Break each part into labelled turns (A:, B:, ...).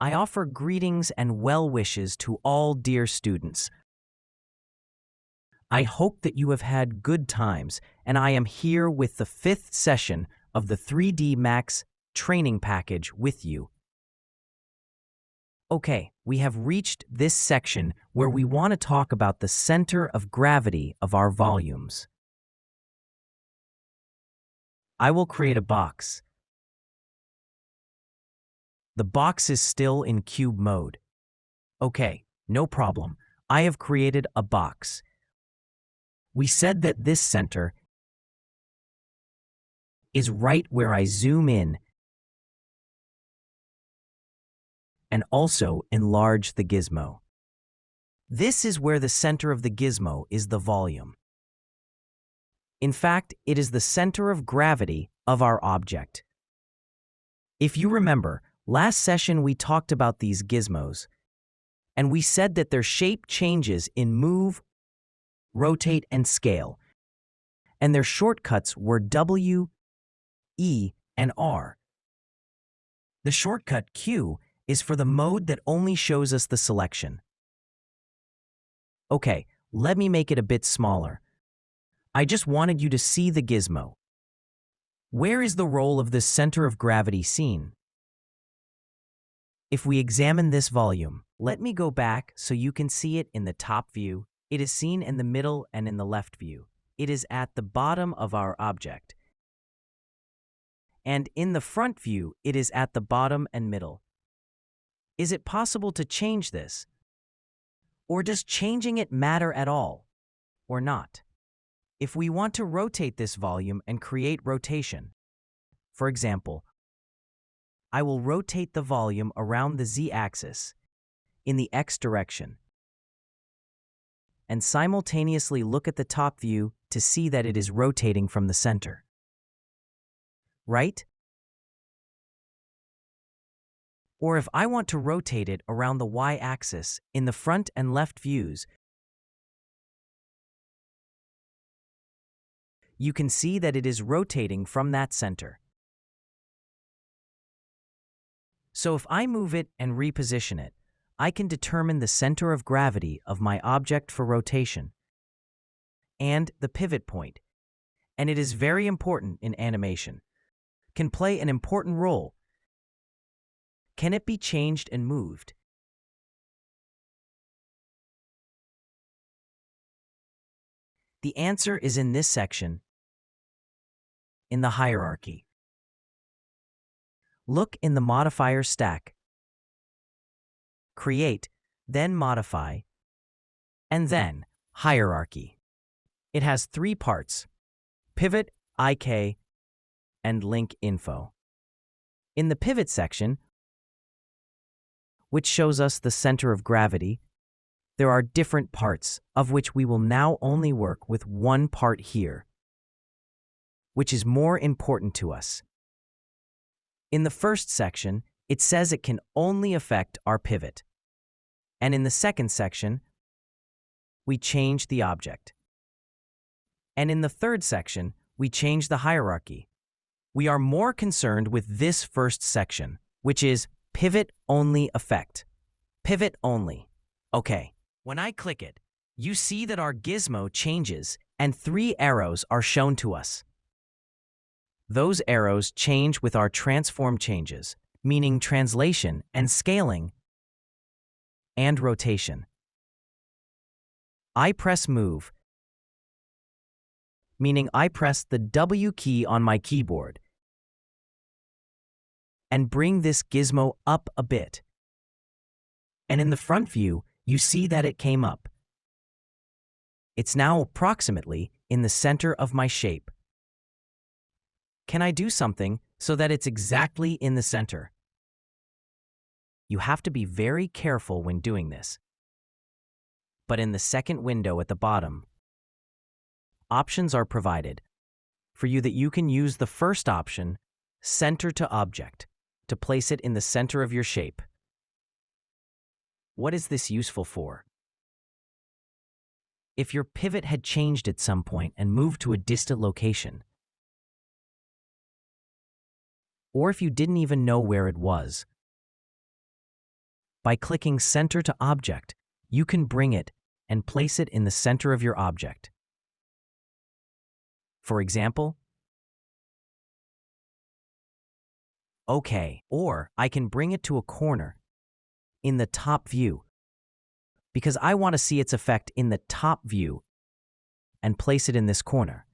A: I offer greetings and well wishes to all dear students. I hope that you have had good times, and I am here with the 5th session of the 3D Max training package with you. Okay, we have reached this section where we want to talk about the center of gravity of our volumes. I will create a box. The box is still in cube mode. Okay, no problem. I have created a box. We said that this center is right where I zoom in and also enlarge the gizmo. This is where the center of the gizmo is the volume. In fact, it is the center of gravity of our object. If you remember, last session we talked about these gizmos, and we said that their shape changes in move, rotate, and scale, and their shortcuts were W, E, and R. The shortcut Q is for the mode that only shows us the selection. Okay, let me make it a bit smaller. I just wanted you to see the gizmo. Where is the role of this center of gravity seen? If we examine this volume, let me go back so you can see it in the top view. It is seen in the middle and in the left view. It is at the bottom of our object. And in the front view, it is at the bottom and middle. Is it possible to change this? Or does changing it matter at all? Or not? If we want to rotate this volume and create rotation, for example, I will rotate the volume around the z-axis in the x direction and simultaneously look at the top view to see that it is rotating from the center. Right? Or if I want to rotate it around the y-axis in the front and left views, you can see that it is rotating from that center. So if I move it and reposition it, I can determine the center of gravity of my object for rotation and the pivot point, and it is very important in animation. Can play an important role. Can it be changed and moved? The answer is in this section, in the hierarchy. Look in the modifier stack. Create, then modify, and then hierarchy. It has 3 parts: pivot, IK, and link info. In the pivot section, which shows us the center of gravity, there are different parts, of which we will now only work with one part here, which is more important to us. In the first section, it says it can only affect our pivot. And in the second section, we change the object. And in the third section, we change the hierarchy. We are more concerned with this first section, which is pivot only effect. Pivot only. Okay, when I click it, you see that our gizmo changes and 3 arrows are shown to us. Those arrows change with our transform changes, meaning translation and scaling and rotation. I press move, meaning I press the W key on my keyboard and bring this gizmo up a bit. And in the front view, you see that it came up. It's now approximately in the center of my shape. Can I do something so that it's exactly in the center? You have to be very careful when doing this. But in the second window at the bottom, options are provided for you that you can use the first option, center to object, to place it in the center of your shape. What is this useful for? If your pivot had changed at some point and moved to a distant location, or if you didn't even know where it was, By clicking Center to Object, you can bring it and place it in the center of your object. For example, OK, or I can bring it to a corner in the top view because I want to see its effect in the top view and place it in this corner.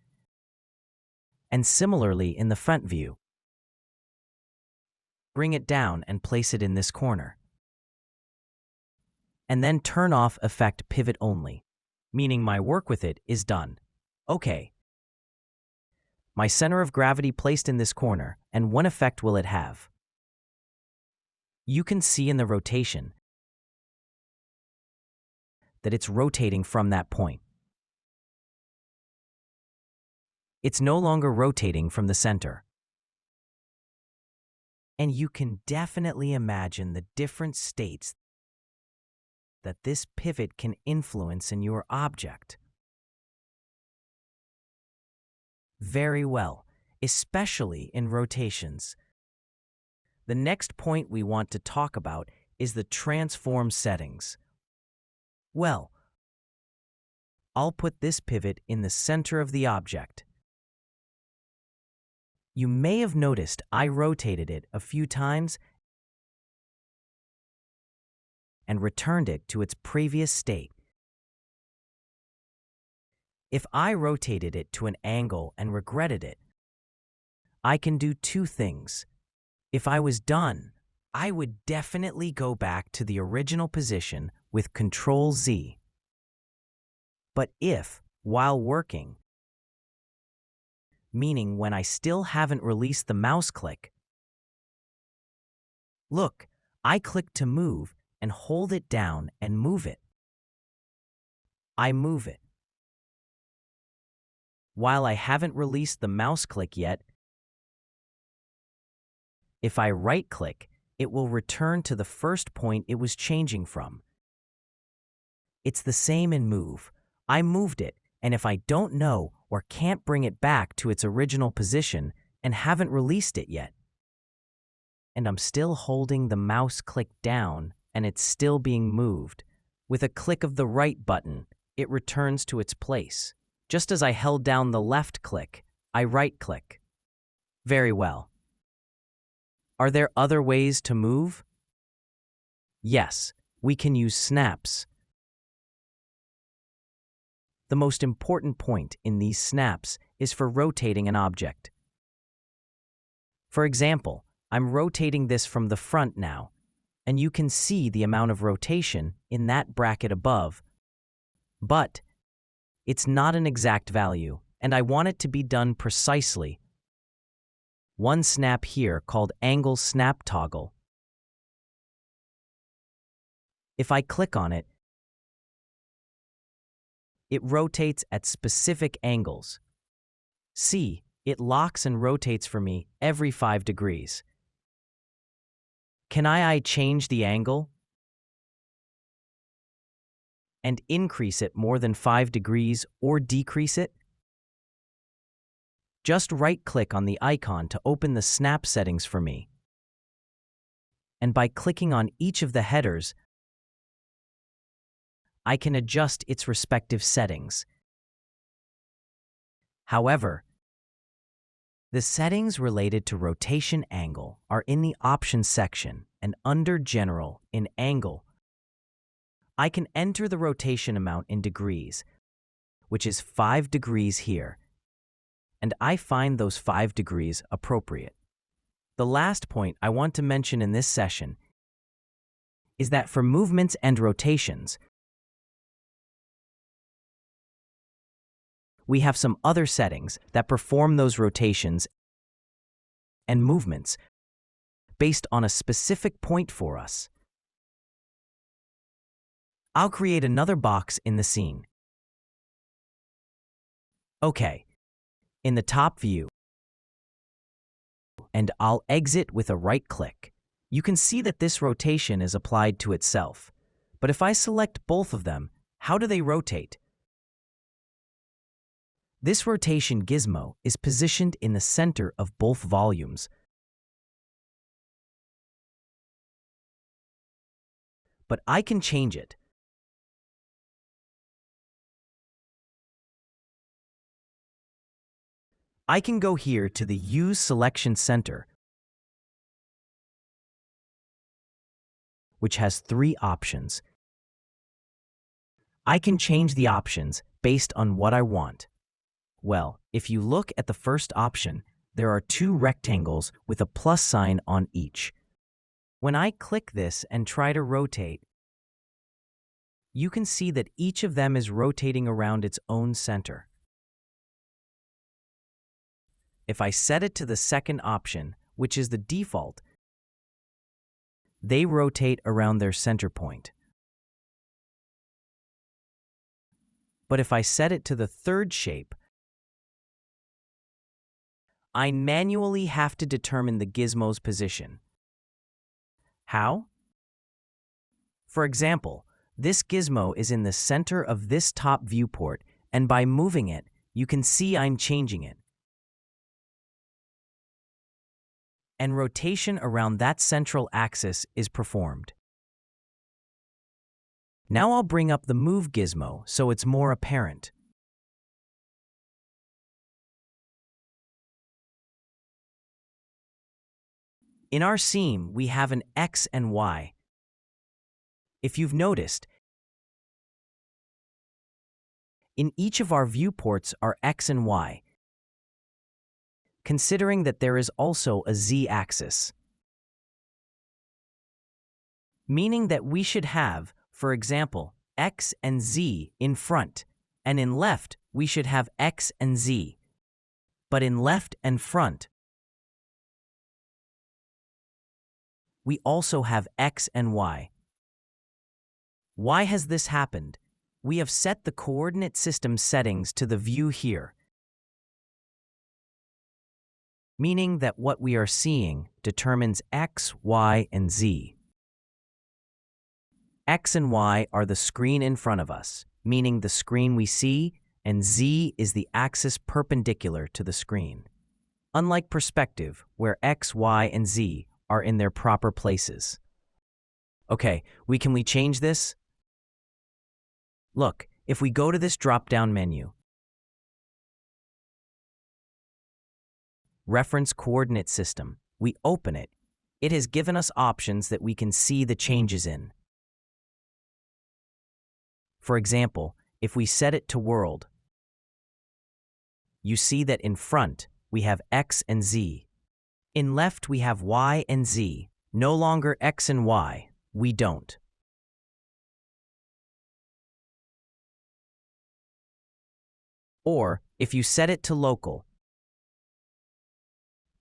A: And similarly in the front view. Bring it down and place it in this corner. And then turn off Effect Pivot Only, meaning my work with it is done. OK. My center of gravity placed in this corner, and what effect will it have? You can see in the rotation that it's rotating from that point. It's no longer rotating from the center. And you can definitely imagine the different states that this pivot can influence in your object. Very well, especially in rotations. The next point we want to talk about is the transform settings. Well, I'll put this pivot in the center of the object. You may have noticed I rotated it a few times and returned it to its previous state. If I rotated it to an angle and regretted it, I can do two things. If I was done, I would definitely go back to the original position with Ctrl-Z. But if, while working, meaning when I still haven't released the mouse click, look, I click to move and hold it down and move it. I move it. While I haven't released the mouse click yet, if I right-click, it will return to the first point it was changing from. It's the same in Move. I moved it, and if I don't know or can't bring it back to its original position and haven't released it yet, and I'm still holding the mouse click down and it's still being moved, with a click of the right button, it returns to its place. Just as I held down the left click, I right-click. Very well. Are there other ways to move? Yes, we can use snaps. The most important point in these snaps is for rotating an object. For example, I'm rotating this from the front now, and you can see the amount of rotation in that bracket above, but it's not an exact value, and I want it to be done precisely. One snap here called Angle Snap Toggle. If I click on it, it rotates at specific angles. See, it locks and rotates for me every 5 degrees. Can I change the angle and increase it more than 5 degrees or decrease it? Just right-click on the icon to open the snap settings for me. And by clicking on each of the headers, I can adjust its respective settings. However, the settings related to rotation angle are in the Options section, and under General in Angle, I can enter the rotation amount in degrees, which is 5 degrees here, and I find those 5 degrees appropriate. The last point I want to mention in this session is that for movements and rotations, we have some other settings that perform those rotations and movements based on a specific point for us. I'll create another box in the scene. Okay, in the top view, and I'll exit with a right click. You can see that this rotation is applied to itself. But if I select both of them, how do they rotate? This rotation gizmo is positioned in the center of both volumes. but I can change it. I can go here to the Use Selection Center, which has 3 options. I can change the options based on what I want. Well, if you look at the first option, there are 2 rectangles with a plus sign on each. When I click this and try to rotate, you can see that each of them is rotating around its own center. If I set it to the second option, which is the default, they rotate around their center point. But if I set it to the third shape, I manually have to determine the gizmo's position. How? For example, this gizmo is in the center of this top viewport, and by moving it, you can see I'm changing it. And rotation around that central axis is performed. Now I'll bring up the Move gizmo so it's more apparent. In our scene, we have an X and Y. If you've noticed, in each of our viewports are X and Y, considering that there is also a Z-axis. Meaning that we should have, for example, X and Z in front, and in left we should have X and Z. But in left and front, we also have X and Y. Why has this happened? We have set the coordinate system settings to the view here, meaning that what we are seeing determines X, Y, and Z. X and Y are the screen in front of us, meaning the screen we see, and Z is the axis perpendicular to the screen. Unlike perspective, where X, Y, and Z are in their proper places. Okay, can we change this? Look, if we go to this drop-down menu, Reference Coordinate System, we open it. It has given us options that we can see the changes in. For example, if we set it to World, you see that in front we have X and Z. In left we have Y and Z. No longer X and Y. We don't. Or, if you set it to Local,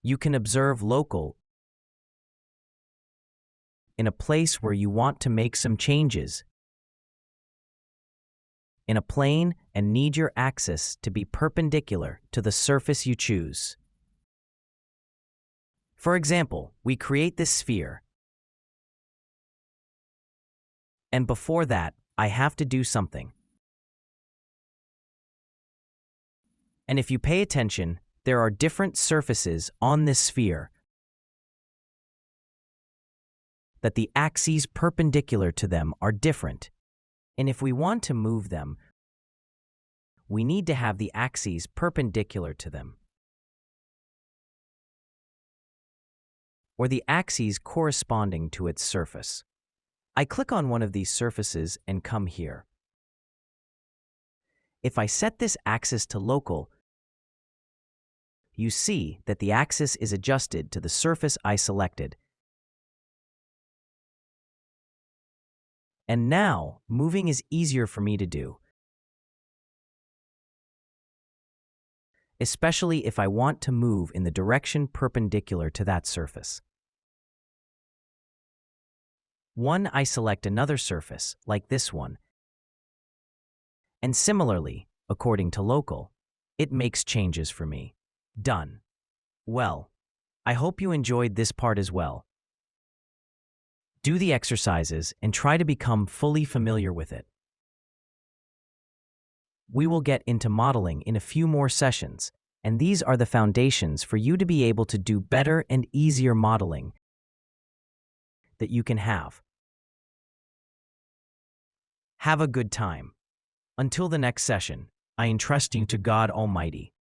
A: you can observe Local in a place where you want to make some changes in a plane and need your axis to be perpendicular to the surface you choose. For example, we create this sphere, and before that, I have to do something. And if you pay attention, there are different surfaces on this sphere that the axes perpendicular to them are different. And if we want to move them, we need to have the axes perpendicular to them, or the axes corresponding to its surface. I click on one of these surfaces and come here. If I set this axis to Local, you see that the axis is adjusted to the surface I selected. And now, moving is easier for me to do, especially if I want to move in the direction perpendicular to that surface. I select another surface, like this one, and similarly, according to Local, it makes changes for me. Done. Well, I hope you enjoyed this part as well. Do the exercises and try to become fully familiar with it. We will get into modeling in a few more sessions, and these are the foundations for you to be able to do better and easier modeling that you can have. Have a good time. Until the next session, I entrust you to God Almighty.